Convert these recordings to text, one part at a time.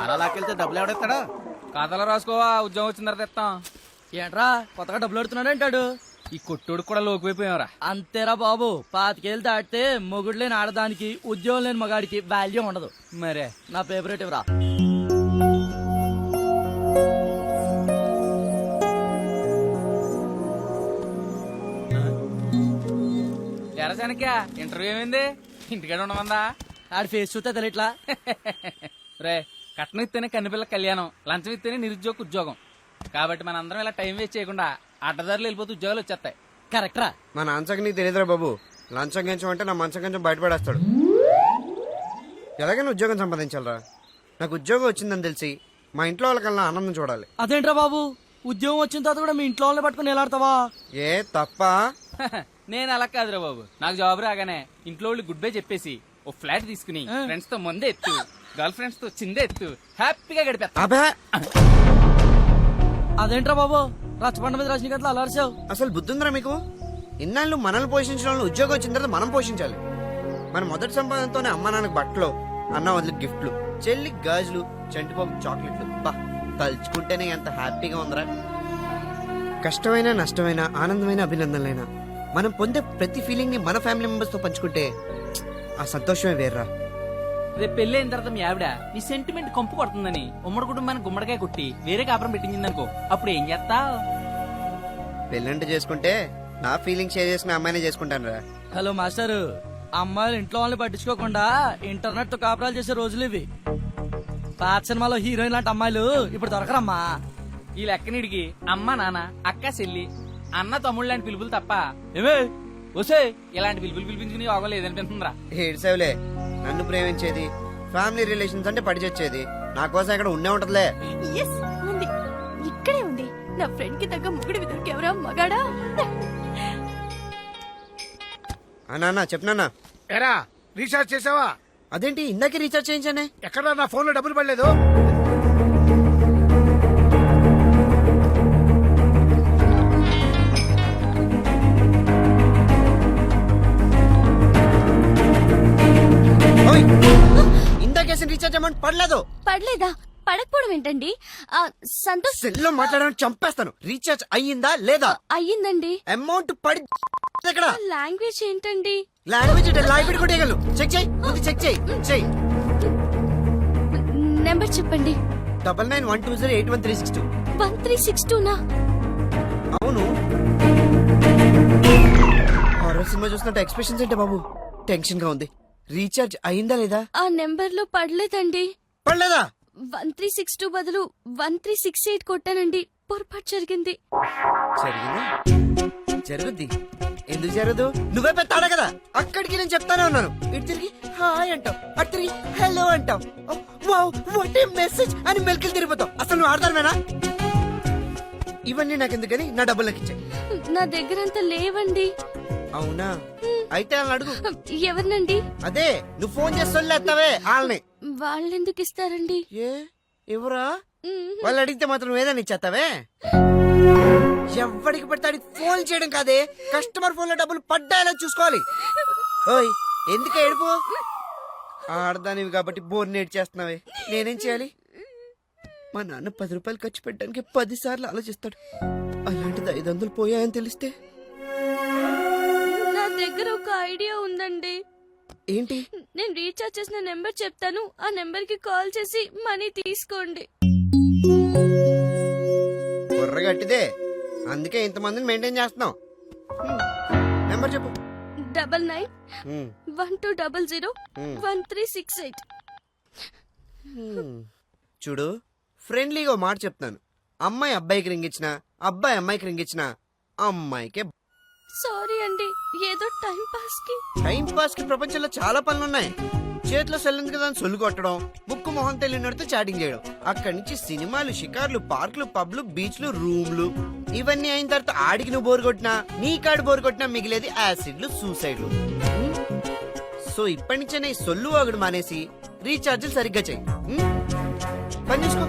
అలా లాక్కెళ్తే డబ్బులు ఎవడెత్తాడా? ఖాతాలో రాసుకోవా, ఉద్యోగం వచ్చిన తర్వాత ఇస్తాం. ఏంట్రా కొత్తగా డబ్బులు అడుగుతున్నాడు అంటాడు. ఈ కొట్టుడు కూడా లోకువైపోయావురా. అంతేరా బాబు, 25 ఏళ్ళు దాటితే మొగుడు లేని ఆడదానికి ఉద్యోగం లేని మగాడికి వాల్యూ ఉండదు. మరే నా ఫేవరెట్ రా. ఎరా చాణక్య, ఇంటర్వ్యూ ఏమైంది? ఇంటికాడ ఉండమందా? ఆడి ఫేస్ చూస్తే తెలియట్లా. రే, కట్నం ఇస్తేనే కన్నిపిల్ల కళ్యాణం, లంచం ఇస్తేనే నిరుద్యోగ ఉద్యోగం. కాబట్టి మన అందరం ఇలా టైం వేస్ట్ చేయకుండా అడ్డదారులు వెళ్ళిపోతే ఉద్యోగాలు వచ్చేస్తాయి. కరెక్టరా? మా నాన్నకి నీకు తెలియదురా బాబు. లంచం గంచం అంటే నా మంచం కొంచెం బయటపడేస్తాడు. ఎలాగైనా ఉద్యోగం సంపాదించాలరా. నాకు ఉద్యోగం వచ్చిందని తెలిసి మా ఇంట్లో వాళ్ళకల్లా ఆనందం చూడాలి. అదేంట్రా బాబు, ఉద్యోగం వచ్చిన తర్వాత కూడా మీ ఇంట్లో వాళ్ళని పట్టుకుని ఎలాడతావా? ఏ తప్ప? నేను అలా కాదురా బాబు. నాకు జాబ్ రాగానే ఇంట్లో వాళ్ళు గుడ్ బై చెప్పేసి ఓ ఫ్లాట్ తీసుకుని ఫ్రెండ్స్ తో ముందే ఎత్తు, గర్ల్ ఫ్రెండ్స్ తో చిందే ఎత్తు, హ్యాపీగా గడిపేస్తా. అబే, అదేంట్రా బాబు, రచ్చబండ మీద రజనీకాంత్ అలర్చావు. అసలు బుద్ధుందిరా మీకు? ఇన్నాళ్ళు మనల్ని పోషించిన వాళ్ళు ఉద్యోగం వచ్చిన తర్వాత మనం పోషించాలి. మన మొదటి సంపాదనతోనే అమ్మ నాన్నకు బట్టలు, అన్న వదిలి గిఫ్ట్లు, చెల్లికి గాజులు, చంటిబాబు చాక్లెట్లు. బా, తలుచుకుంటేనే ఎంత హ్యాపీగా ఉందిరా. కష్టమైన నష్టమైన ఆనందమైన అభినందనలైనా మనం పొందే ప్రతి ఫీలింగ్ ని మన ఫ్యామిలీ మెంబర్స్ తో పంచుకుంటే ఆ సంతోషమే వేర్రా. రేపు పెళ్లి అయిన తర్వాత మీ ఆవిడ నీ సెంటిమెంట్ కంపు కొడుతుందని ఉమ్మడి కుటుంబానికి గుమ్మడికాయ కొట్టి వేరే కాపురం పెట్టిందనుకో, అప్పుడు ఏం చేస్తావు? పెళ్ళంటే చేసుకుంటే నా ఫీలింగ్ షేర్ చేసుకునే అమ్మాయినే చేసుకుంటాను రా. హలో మాస్టర్, అమ్మాయిలు ఇంట్లో వాళ్ళని పట్టించుకోకుండా ఇంటర్నెట్ తో కాపురాలు చేసే రోజులు ఇవి. పాత సినిమాలో హీరోయిన్ లాంటి అమ్మాయిలు ఇప్పుడు దొరకరమ్మా. ఈ లెక్కనిడికి అమ్మ నాన్న అక్క చెల్లి అన్న తమ్ముళ్ళు లాంటి పిలుపులు తప్ప ఏమే వసే ఇలాంటి పిలుపులు పిలిపించుకుని యోగం లేదనిపిస్తుందిరా. ఏడ్సేవులే, నన్ను ప్రేమించేది, ఫ్యామిలీ రిలేషన్స్ అంటే పడి చచ్చేది నా కోసం ఇక్కడ ఉండే ఉంటదిలే. ఎస్ ఉంది, ఇక్కడే ఉంది. నా ఫ్రెండ్ కి తగ్గ ముగ్గుడు విదరికెవరా మగాడా? నాన్న చెప్పనా? ఎరా రీఛార్జ్ చేసావా? అదేంటి ఇందాకే రీఛార్జ్ చేయించానే. ఎక్కడ నా ఫోన్ లో డబ్బులు పడలేదు? ఇందాకేసిన రీఛార్జ్ అమౌంట్ పడలేదు. పడలేదా? పడకపోవడం ఏంటండి? సంతోష్ సెల్లో మాట్లాడడానికి చంపేస్తాను. రీఛార్జ్ అయ్యిందా లేదా? అయ్యిందండి. అమౌంట్ పడి ఎక్కడ? లాంగ్వేజ్ ఏంటండి? లాంగ్వేజ్ లాంగ్వేజ్ కూడా వేయగలను. చెక్ చేయి, ముందు చెక్ చేయి. చెయ్యి. నెంబర్ చెప్పండి. 9912081362. 1362నా? అవును. హారర్ సినిమా చూసినట్టు ఎక్స్ప్రెషన్స్ ఏంటి బాబు? టెన్షన్ గా ఉంది. రీఛార్జ్ అయిందా లేదా? ఆ నెంబర్ లో పడలేదండి. పడలేదా? 1362 బదులు 1368 కొట్టానండి. పొరపాటు జరిగింది. జరిగిందా? జరుగుద్ది. ఎందుకు జరగదు? నువ్వే పెద్దాడా కదా. అక్కడికి నేను చెప్తానే ఉన్నాను. ఇటు తిరిగి హాయ్ అంటావు, అటు తిరిగి హలో అంటావు. వావ్ వాట్ ఏ మెసేజ్ అని మెల్కిలు తిరిగిపోతావు. అసలు నువ్వు ఆడతావేనా? ఇవన్నీ నాకెందుకని నా డబ్బులు నాకు ఇచ్చాయి. నా దగ్గరంతా లేవండి. అవునా? అయితే వాళ్ళని అడుగు. ఎవరినండి? అదే నువ్వు ఫోన్ చేసి వదిలేస్తావే వాళ్ళని. వాళ్ళెందుకు ఇస్తారండి? ఏ ఎవరా? వాళ్ళు అడిగితే మాత్రం నువ్వు ఏదైనా ఇచ్చేస్తావే. ఎవరికి పడితే ఫోన్ చేయడం కాదే, కస్టమర్ ఫోన్ లో డబ్బులు పడ్డాయని చూసుకోవాలి. ఓయ్ ఎందుకు ఏడుపు? ఆడదానివి కాబట్టి బోర్ నేట్ చేస్తున్నావే. నేనేం చేయాలి? మా నాన్న 10 రూపాయలు ఖర్చు పెట్టడానికి 10 సార్లు ఆలోచిస్తాడు. అలాంటిది 500 పోయాయని తెలిస్తే. నా దగ్గర ఒక ఐడియా ఉందండి. ఏంటి? నేను రీఛార్జ్ చేసిన నెంబర్ చెప్తాను. ఆ నెంబర్ కి కాల్ చేసి మనీ తీసుకోండి. బుర్రగట్టిదే, అందుకే ఇంతమందిని మెయింటైన్ చేస్తున్నావు. నెంబర్ చెప్పు. 9912001368. చూడు, ఫ్రెండ్లీగా మాట చెప్తాను. అమ్మాయి అబ్బాయికి రింగ్ ఇచ్చిన, అబ్బాయి అమ్మాయికి రింగ్ ఇచ్చిన, అమ్మాయికే. సారీ అండి, ఏదో టైం పాస్ కి. టైం పాస్ కి ప్రపంచంలో చాలా పనులున్నాయి. చేతిలో సెల్ ఉంది కదా అని సొల్లు కొట్టడం, ముక్కు మొహం తెలియనడితో చాటింగ్ చేయడం, అక్కడి నుంచి సినిమాలు, షికార్లు, పార్కులు, పబ్లు, బీచ్లు, రూమ్లు. ఇవన్నీ అయిన తర్వాత ఆడికి నువ్వు బోరు కొట్టినా, నీ కాడు బోరు కొట్టినా మిగిలేది యాసిడ్లు, సూసైడ్లు. సో ఇప్పటి నుంచే ఈ సొల్లు వాగుడు మానేసి రీఛార్జ్లు సరిగ్గా చెయ్యి. పని చూసుకో.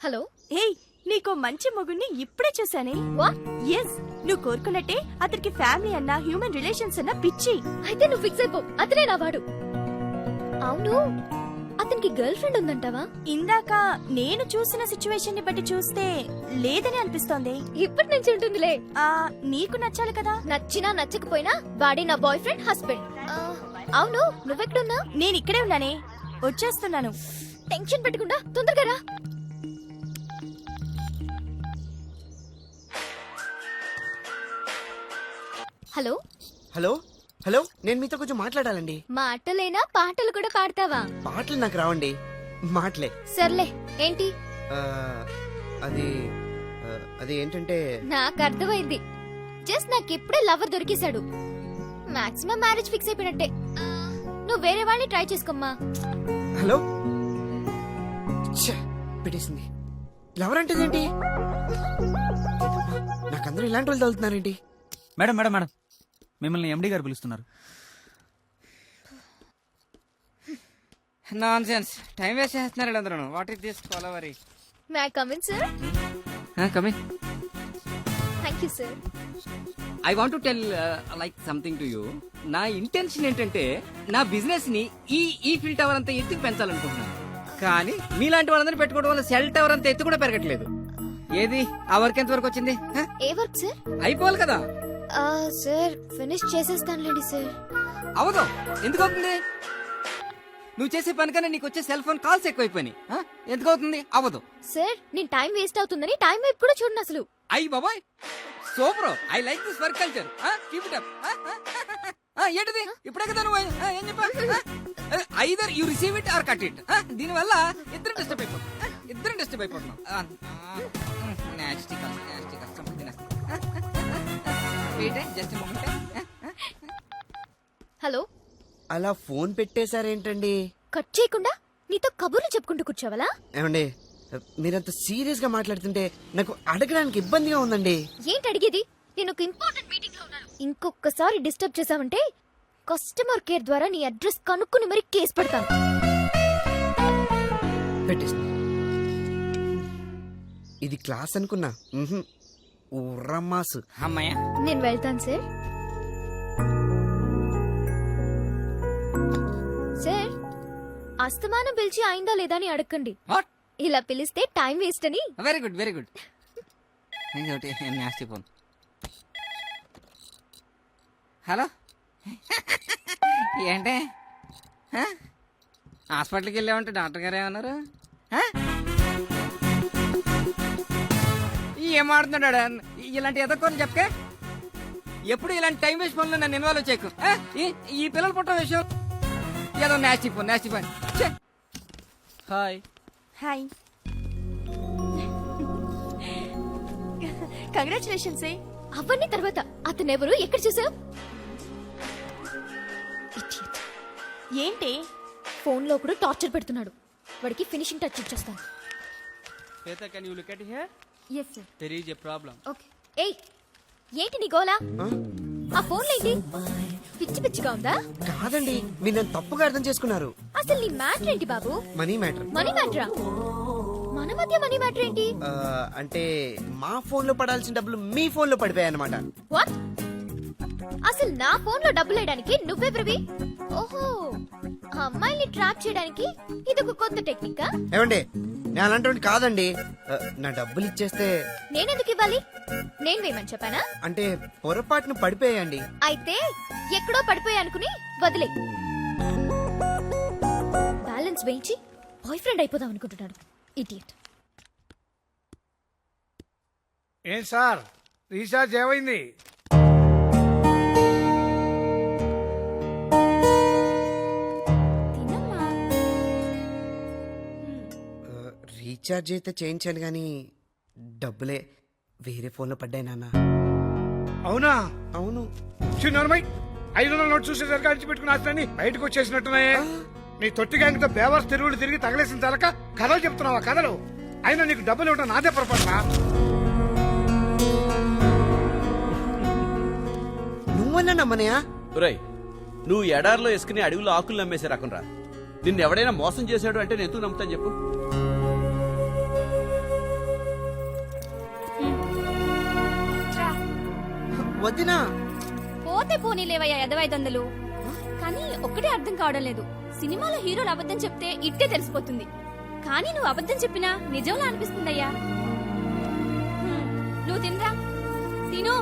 హలో. ఏయ్, నీకో మంచి మొగుడిని ఇప్పుడే చూసానే ఎస్ నువ్వు కోరుకున్నట్టే అతనికి ఫ్యామిలీ అన్నా హ్యూమన్ రిలేషన్స్ అన్నా పిచ్చి. అయితే నువ్వు ఫిక్స్ అయిపో, అతనే నా వాడు. అవును, అతనికి గర్ల్ ఫ్రెండ్ ఉందంటావా? ఇందాక నేను చూసిన సిచ్యువేషన్ ని బట్టి చూస్తే లేదని అనిపిస్తోంది. ఇప్పటి నుంచి ఉంటుందిలే. నీకు నచ్చాలి కదా. నచ్చినా నచ్చకపోయినా వాడే నా బాయ్ ఫ్రెండ్ హస్బెండ్. అవును, నువ్వెక్కడున్నా? నేను ఇక్కడే ఉన్నానే, వచ్చేస్తున్నాను. టెన్షన్ పెట్టకుండా తొందరగా రా. హలో హలో హలో, నేను మీతో కొంచెం మాట్లాడాలండి. మాటలేనా పాటలు కూడా పాడతావా? పాటలు నాకు రావండి, మాటలే. సర్లే, ఏంటి? ఆ, అది అది ఏంటంటే నాకు అర్థమైంది. జస్ట్ నాకు ఇప్పుడే లవర్ దొరికేశాడు. మాక్సిమం మ్యారేజ్ ఫిక్స్ అయిపోయినట్టే. నువ్వు వేరే వాళ్ళని ట్రై చేసుకోమ్మా. హలో, ఛే, పెట్టేసింది. లవర్ అంటే ఏంటి? నాకందరూ ఇలాంటి వాళ్ళు తగులుతున్నారేంటి? మేడం మేడం మేడం, మిమ్మల్ని ఎండి గారు పిలుస్తున్నారు. నాన్ సెన్స్, టైం వేస్ట్ చేస్తున్నారు అందరూ. వాట్ ఇస్ దిస్ కొలవరి? May I come in sir? Come in. Thank you sir. I want to tell like something to you. నా ఇంటెన్షన్ ఏంటంటే నా బిజినెస్ ని ఈ ఈఫిల్ టవర్ అంతా ఎత్తుకు పెంచాలనుకుంటున్నాను. కానీ మీలాంటి వాళ్ళందరినీ పెట్టుకోవడం వల్ల సెల్ టవర్ అంతా ఎత్తు కూడా పెరగట్లేదు. ఏది ఆ వర్క్ ఎంత వరకు వచ్చింది? ఏ వర్క్ సార్? అయిపోవాలి కదా. సార్ ఫినిష్ చేసేస్తానులేండి సార్. అవదు. ఎందుకు అవుతుంది? నువ్వు చేసే పని కన్నా నీకు వచ్చే సెల్ ఫోన్ కాల్స్ ఎక్కువైపోయినాయి. ఎందుకు అవుతుంది? అవదు సార్. నేను టైం వేస్ట్ అవుతుందని టైం వైపు కూడా చూడండి అసలు. అయ్యి బాబాయ్, super. I like this work culture. Keep it up. ఏంటిది ఇప్పుడే కదా నువ్వు ఏం చెప్పా? Either you receive it or cut it. దీని వల్ల ఇద్దరు డిస్టర్బ్ అయిపోతున్నాం. హలో, అలా ఫోన్ పెట్టేశారేంటండి? కట్ చేయకుండా నీతో కబుర్లు చెప్పుకుంటూ కూర్చోవాలా? ఏమండి, మీరంత సీరియస్ గా మాట్లాడుతుంటే నాకు అడగడానికి ఇబ్బందిగా ఉందండి. ఏంటి అడిగేది? నేను ఒక ఇంపార్టెంట్ మీటింగ్ లో ఉన్నాను. ఇంకొకసారి డిస్టర్బ్ చేసావంటే కస్టమర్ కేర్ ద్వారా నీ అడ్రస్ కనుక్కుని మరి కేసు పెడతాను. పెట్టేసింది. ఇది క్లాస్ అనుకున్నా. ఉర్రమ్మాసు. అమ్మాయ, నేను వెళ్తాను సార్. సార్, అస్తమానం పిలిచి అయిందా లేదా అని అడగండి. వాట్? ఇలా పిలిస్తే టైం వేస్ట్ అని. Very good, very good. Nasty phone. Hello, ఏంటి హాస్పిటల్కి వెళ్ళామంటే డాక్టర్ గారు ఏమన్నారు? ఏం ఆడుతున్నాడా? ఇలాంటి ఎదకొని చెప్పే ఎప్పుడు ఇలాంటి టైం వేస్ట్ పనులు నన్ను ఇన్వాల్వ్ చేయకు. ఈ పిల్లలు పుట్టిన విషయం ఏదో nasty phone. Hi. Hi, congratulations. అవన్నీ తర్వాత. అతను ఎవరు, ఎక్కడ చూసావు? ఏంటి ఫోన్ లో కూడా టార్చర్ పెడుతున్నాడు. వాడికి ఫినిషింగ్ టచ్ ఇచ్చేస్తాను. Shweta, can you look at here? Yes sir. There is a problem. Okay. ఏయ్, ఏంటి నీ గోలా? ఆ ఫోన్ ఏంటి? పిచ్చి పిచ్చిగా ఉందా? కాదండి, మీరు నన్ను తప్పుగా అర్థం చేసుకున్నారు. అసలు నీ మ్యాటర్ ఏంటి బాబు? Money matter. మనీ మ్యాటరా? మన మధ్య మనీ మ్యాటర్ ఏంటి? అంటే మా ఫోన్ లో పడాల్సిన డబ్బులు మీ ఫోన్ లో పడిపోయాయి అనమాట. వాట్? అసలు నా ఫోన్ లో డబ్బులు వేయడానికి నువ్వెవరివి? ఓహో, ఆ అమ్మాయిని ట్రాప్ చేయడానికి ఇదొక కొత్త టెక్నికా? ఏమండి, నేను అలాంటి కాదండి. నా డబ్బులు ఇచ్చేస్తే. నేనెందుకు ఇవ్వాలి? నేను వేయమని చెప్పానా? అంటే పొరపాటును పడిపోయాయండి. అయితే ఎక్కడో పడిపోయా అనుకుని వదిలే. బ్యాలెన్స్ వేయించి బాయ్ ఫ్రెండ్ అయిపోదాం అనుకుంటున్నాడు. ఇడియట్. ఏం సార్, రీఛార్జ్ ఏమైంది? తినమ్మా. రీఛార్జ్ అయితే చేయించాను గానీ డబ్బులే వేరే ఫోన్ లో పడ్డాయి నాన్న. అవునా? అవును. చిన్నమ్మాయి 500 నోట్ చూసేసరికి అడిచి పెట్టుకుని అతన్ని బయటకు వచ్చేసినట్టున్నాయే. నీ తొట్టి గ్యాంగ్ తో బేవర్స్ తిరుగుడు తిరిగి తగలేసిన చాలక కథలు చెప్తున్నావా? కథలు అయినా నీకు డబ్బులు ఇవ్వడం నాదే పొరపాటునా? నువ్వన్నా నమ్మనయా? ఒరేయ్, నువ్వు ఎడారిలో వేసుకుని అడవిలో ఆకులు నమ్మేసే రకంరా. నిన్ను ఎవడైనా మోసం చేశాడు అంటే నేను ఎందుకు నమ్ముతాను చెప్పు? వదినా పోతే పోనీలేవయ్యా ఎదవైదొందలు. కానీ ఒక్కటే అర్థం కావడం లేదు, సినిమాలో హీరోలు అబద్ధం చెప్తే ఇట్టే తెలిసిపోతుంది, కానీ నువ్వు అబద్ధం చెప్పినా నిజంలా అనిపిస్తుందయ్యా. నువ్వు తినరా, తిను.